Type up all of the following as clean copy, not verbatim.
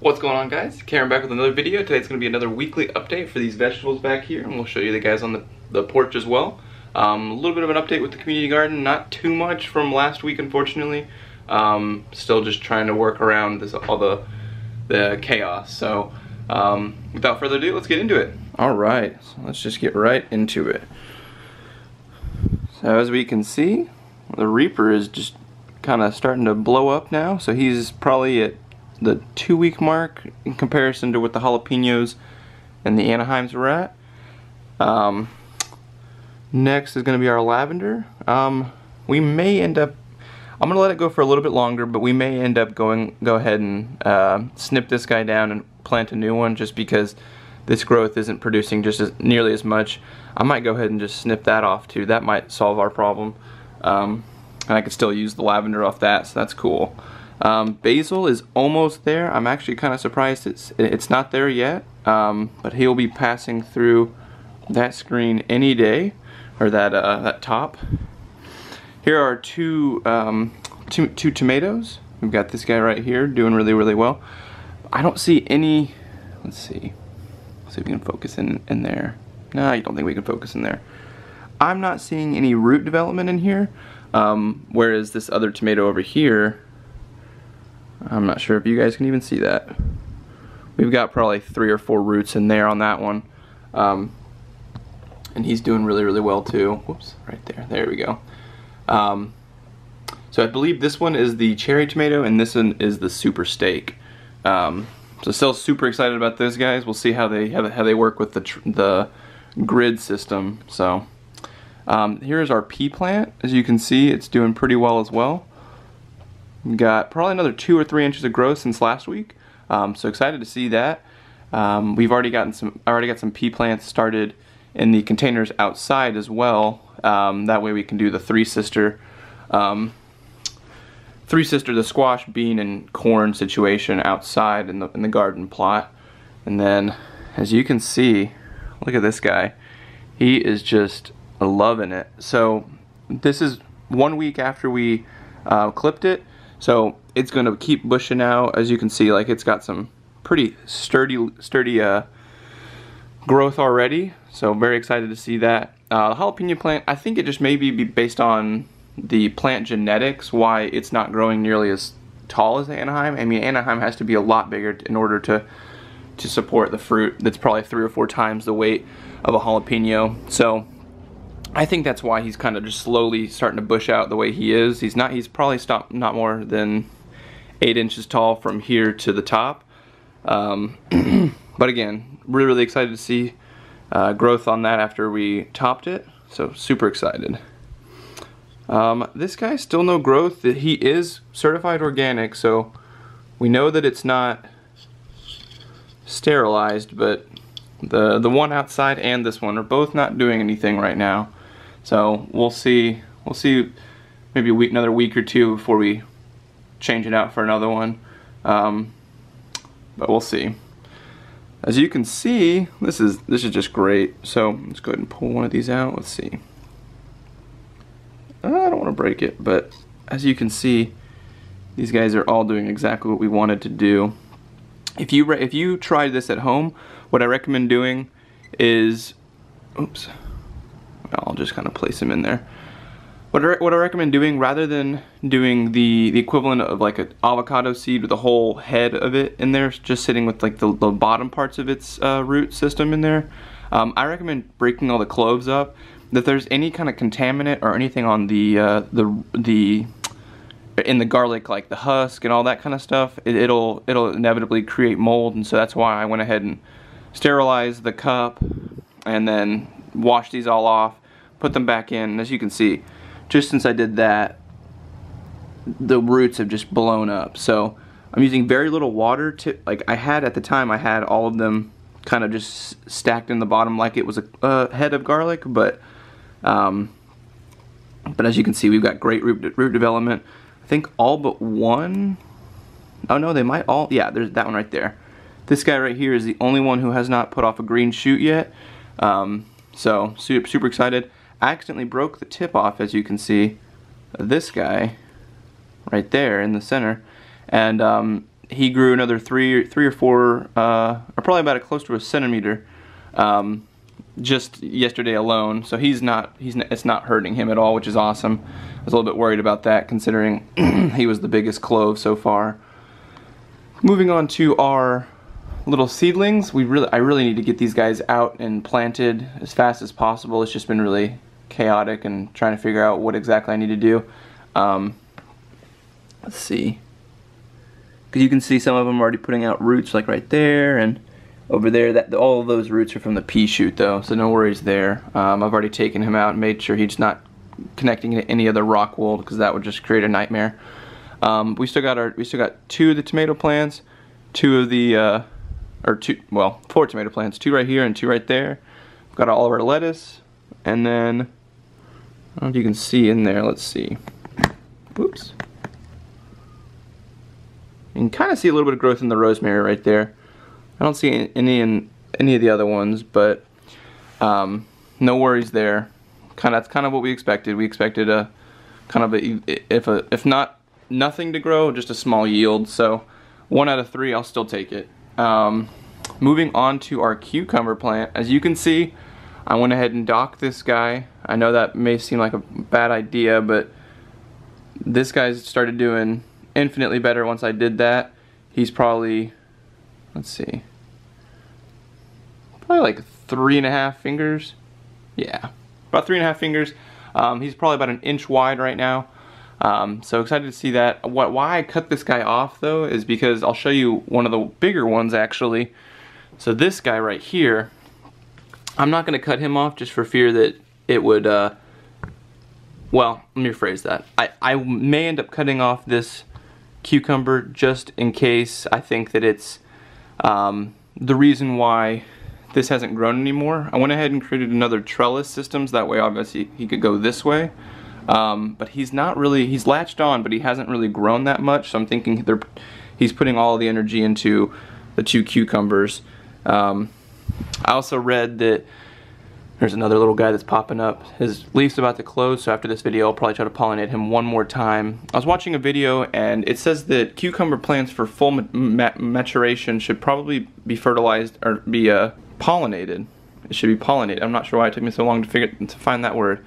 What's going on, guys? Karen back with another video. Today's going to be another weekly update for these vegetables back here, and we'll show you the guys on the porch as well. A little bit of an update with the community garden, not too much from last week, unfortunately. Still just trying to work around all the chaos. So without further ado, let's get into it. All right, so let's just get right into it. So as we can see, the Reaper is just kind of starting to blow up now. So he's probably at the 2-week mark in comparison to what the jalapenos and the Anaheims were at. Next is going to be our lavender. We may end up, I'm going to let it go for a little bit longer, but we may end up go ahead and snip this guy down and plant a new one, just because this growth isn't producing nearly as much. I might go ahead and just snip that off too. That might solve our problem. And I could still use the lavender off that, so that's cool. Basil is almost there. I'm actually kind of surprised it's not there yet, but he'll be passing through that screen any day, or that top. Here are two tomatoes. We've got this guy right here doing really well. I don't see any. Let's see if we can focus in there. No, I don't think we can focus in there. I'm not seeing any root development in here, whereas this other tomato over here, I'm not sure if you guys can even see that. We've got probably 3 or 4 roots in there on that one. And he's doing really well too. Whoops, right there. There we go. So I believe this one is the cherry tomato and this one is the super steak. So still super excited about those guys. We'll see how they work with the grid system. So here's our pea plant. As you can see, it's doing pretty well as well. We've got probably another 2 or 3 inches of growth since last week, so excited to see that. We've already got some pea plants started in the containers outside as well. That way we can do the three sister, the squash, bean, and corn situation outside in the garden plot. And then, as you can see, look at this guy. He is just loving it. So this is 1 week after we clipped it. So it's going to keep bushing out. As you can see, like, it's got some pretty sturdy growth already. So very excited to see that. The jalapeno plant, I think it just may be based on the plant genetics why it's not growing nearly as tall as the Anaheim. I mean, Anaheim has to be a lot bigger in order to support the fruit. That's probably 3 or 4 times the weight of a jalapeno. So I think that's why he's kind of just slowly starting to bush out the way he is. He's probably not more than 8 inches tall from here to the top. But again, really excited to see growth on that after we topped it. So super excited. This guy, still no growth. He is certified organic, so we know that it's not sterilized, but the one outside and this one are both not doing anything right now. So we'll see maybe another week or 2 before we change it out for another one. But we'll see. As you can see, this is just great. So let's go ahead and pull one of these out. Let's see. I don't want to break it, but as you can see, these guys are all doing exactly what we wanted to do. If you try this at home, what I recommend doing is, oops, I'll just kind of place him in there. What I recommend doing, rather than doing the equivalent of like an avocado seed with the whole head of it in there, just sitting with like the bottom parts of its root system in there, I recommend breaking all the cloves up. If there's any kind of contaminant or anything on in the garlic, like the husk and all that kind of stuff, it'll inevitably create mold, and so that's why I went ahead and sterilized the cup and then washed these all off, put them back in, and as you can see, just since I did that, the roots have just blown up. So I'm using very little water like at the time I had all of them kind of just stacked in the bottom like it was a head of garlic, but as you can see, we've got great root development. I think all but one, oh no, they might all, yeah, there's that one right there. This guy right here is the only one who has not put off a green shoot yet. So super excited. I accidentally broke the tip off, as you can see, this guy right there in the center, and he grew another three or four, or probably about close to a centimeter, just yesterday alone. So it's not hurting him at all, which is awesome. I was a little bit worried about that, considering he was the biggest clove so far. Moving on to our little seedlings, I really need to get these guys out and planted as fast as possible. It's just been really chaotic and trying to figure out what exactly I need to do. Let's see, because you can see some of them already putting out roots, like right there and over there. All of those roots are from the pea shoot though, so no worries there. I've already taken him out and made sure he's not connecting to any other rock wool, because that would just create a nightmare. We still got 2 of the tomato plants, 2 of the four tomato plants, 2 right here and 2 right there. We've got all of our lettuce, and then I don't know if you can see in there. Let's see. Whoops. You can kind of see a little bit of growth in the rosemary right there. I don't see any in any of the other ones, but no worries there. That's kind of what we expected. We expected a kind of if not nothing to grow, just a small yield. So 1 out of 3, I'll still take it. Moving on to our cucumber plant. As you can see, I went ahead and docked this guy. I know that may seem like a bad idea, but this guy's started doing infinitely better once I did that. He's probably, let's see, probably like 3.5 fingers. Yeah, about 3.5 fingers. He's probably about 1 inch wide right now. So excited to see that. Why I cut this guy off though is because I'll show you one of the bigger ones actually. So this guy right here, I'm not going to cut him off just for fear that it would, well, let me rephrase that. I may end up cutting off this cucumber just in case I think that it's the reason why this hasn't grown anymore. I went ahead and created another trellis system, so that way obviously he could go this way. But he's latched on, but he hasn't really grown that much, so I'm thinking he's putting all the energy into the 2 cucumbers. I also read that there's another little guy that's popping up. His leaf's about to close, so after this video I'll probably try to pollinate him one more time. I was watching a video and it says that cucumber plants for full maturation should probably be fertilized or be pollinated. It should be pollinated. I'm not sure why it took me so long to find that word.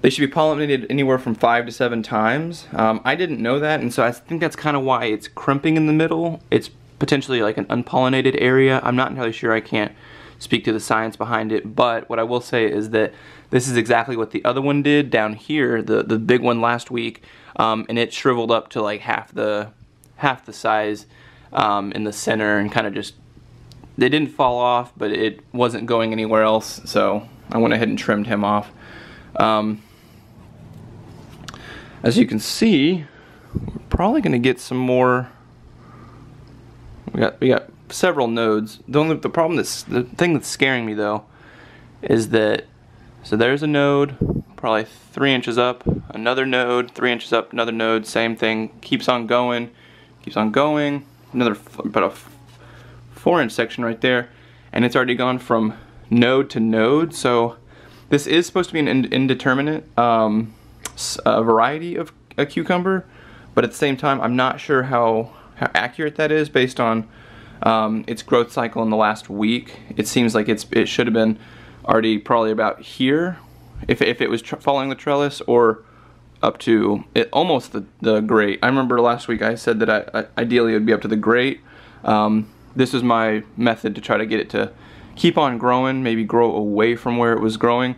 They should be pollinated anywhere from 5 to 7 times. I didn't know that, and so I think that's kind of why it's crimping in the middle. It's potentially like an unpollinated area. I'm not entirely sure. I can't speak to the science behind it, but what I will say is that this is exactly what the other one did down here, the big one last week, and it shriveled up to like half the size in the center, and kind of just, they didn't fall off, but it wasn't going anywhere else, so I went ahead and trimmed him off. As you can see, we're probably going to get some more. We got several nodes. The thing that's scaring me though is that, so there's a node probably 3 inches up, another node 3 inches up, another node, same thing, keeps on going, another about a 4-inch section right there, and it's already gone from node to node. So this is supposed to be an indeterminate variety of a cucumber, but at the same time I'm not sure how accurate that is based on its growth cycle in the last week. It seems like it should have been already probably about here if it was following the trellis, or up to almost the grate. I remember last week I said that ideally it would be up to the grate. This is my method to try to get it to keep on growing, maybe grow away from where it was growing.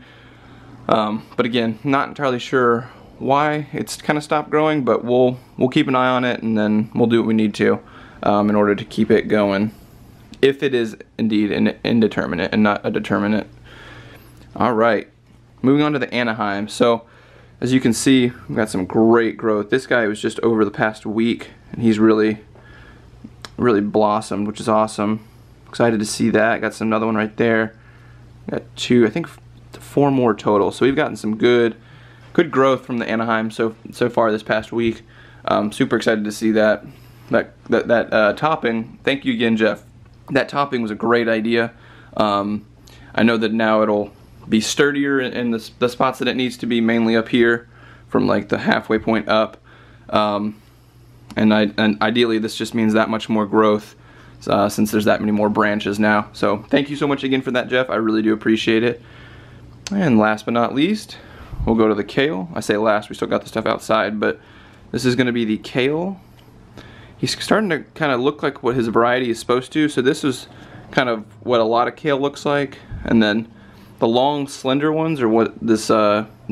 But again, not entirely sure why it's kind of stopped growing, but we'll keep an eye on it, and then we'll do what we need to in order to keep it going, if it is indeed an indeterminate and not a determinate. Alright, moving on to the Anaheim. So as you can see, we've got some great growth. This guy was just over the past week, and he's really blossomed, which is awesome. Excited to see that. Got another one right there. Got 2, I think 4 more total. So we've gotten some good growth from the Anaheim so far this past week. Super excited to see that topping. Thank you again, Jeff. That topping was a great idea. I know that now it'll be sturdier in the spots that it needs to be, mainly up here from like the halfway point up. and ideally this just means that much more growth since there's that many more branches now. So thank you so much again for that, Jeff. I really do appreciate it. And last but not least, we'll go to the kale. I say last, we still got the stuff outside, but this is going to be the kale. He's starting to kind of look like what his variety is supposed to. So this is kind of what a lot of kale looks like, and then the long slender ones are what this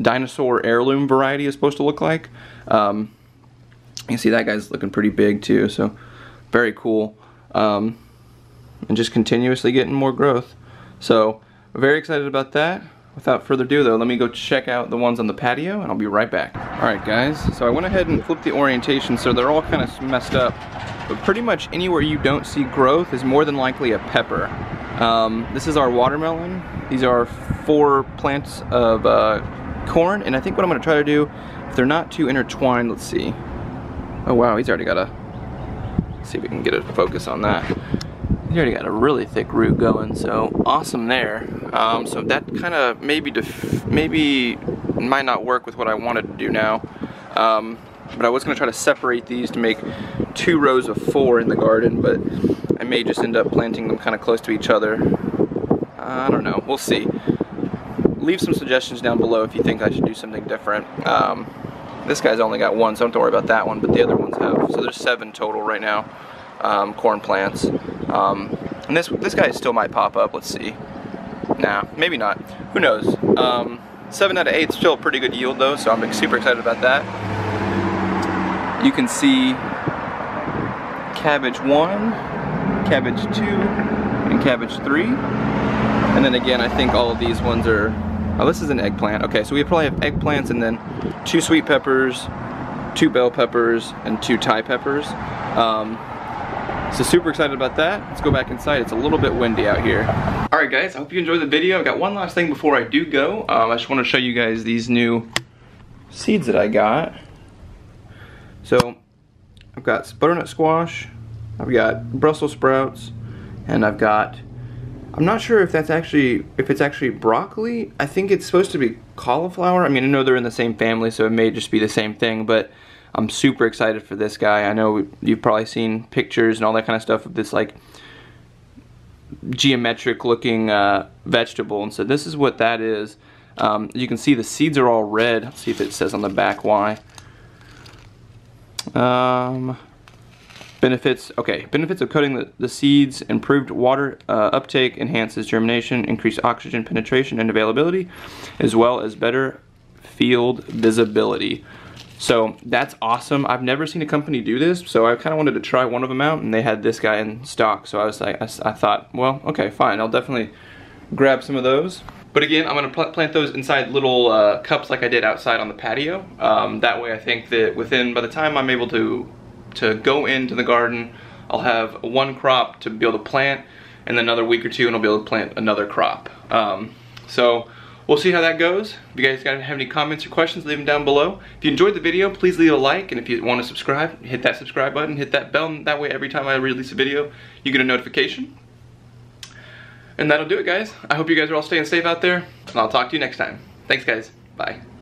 dinosaur heirloom variety is supposed to look like. You see that guy's looking pretty big too, so very cool. And just continuously getting more growth. So very excited about that. Without further ado though, let me go check out the ones on the patio and I'll be right back. Alright guys, so I went ahead and flipped the orientation so they're all kind of messed up. But pretty much anywhere you don't see growth is more than likely a pepper. This is our watermelon. These are 4 plants of corn, and I think what I'm going to try to do, if they're not too intertwined, let's see. Oh wow, he's already got a, let's see if we can get a focus on that. He's already got a really thick root going, so awesome there. So that kind of maybe might not work with what I wanted to do now. But I was going to try to separate these to make 2 rows of 4 in the garden, but I may just end up planting them kind of close to each other. I don't know, we'll see. Leave some suggestions down below if you think I should do something different. This guy's only got 1, so don't worry about that one, but the other ones have. So there's 7 total right now, corn plants. And this guy still might pop up, let's see. Nah, maybe not, who knows. 7 out of 8 is still a pretty good yield though, so I'm super excited about that. You can see cabbage 1, cabbage 2, and cabbage 3. And then again, I think all of these ones are, oh, this is an eggplant. Okay, so we probably have eggplants and then 2 sweet peppers, 2 bell peppers, and 2 Thai peppers. So super excited about that. Let's go back inside. It's a little bit windy out here. Alright guys, I hope you enjoyed the video. I've got one last thing before I do go. I just want to show you guys these new seeds that I got. So I've got butternut squash, I've got Brussels sprouts, and I've got, I'm not sure if it's actually broccoli. I think it's supposed to be cauliflower. I mean, I know they're in the same family, so it may just be the same thing, but I'm super excited for this guy. I know you've probably seen pictures and all that kind of stuff of this like geometric looking vegetable, and so this is what that is. You can see the seeds are all red. Let's see if it says on the back why. Benefits, okay, benefits of coating the seeds: improved water uptake, enhances germination, increased oxygen penetration and availability, as well as better field visibility. So that's awesome. I've never seen a company do this, so I kind of wanted to try one of them out, and they had this guy in stock, so I was like, I thought, well, okay, fine, I'll definitely grab some of those. But again, I'm going to plant those inside little cups like I did outside on the patio. That way I think that by the time I'm able to go into the garden, I'll have 1 crop to be able to plant, and then another week or 2 and I'll be able to plant another crop. So we'll see how that goes. If you guys have any comments or questions, leave them down below. If you enjoyed the video, please leave a like, and if you want to subscribe, hit that subscribe button, hit that bell, and that way every time I release a video, you get a notification. And that'll do it, guys. I hope you guys are all staying safe out there, and I'll talk to you next time. Thanks, guys. Bye.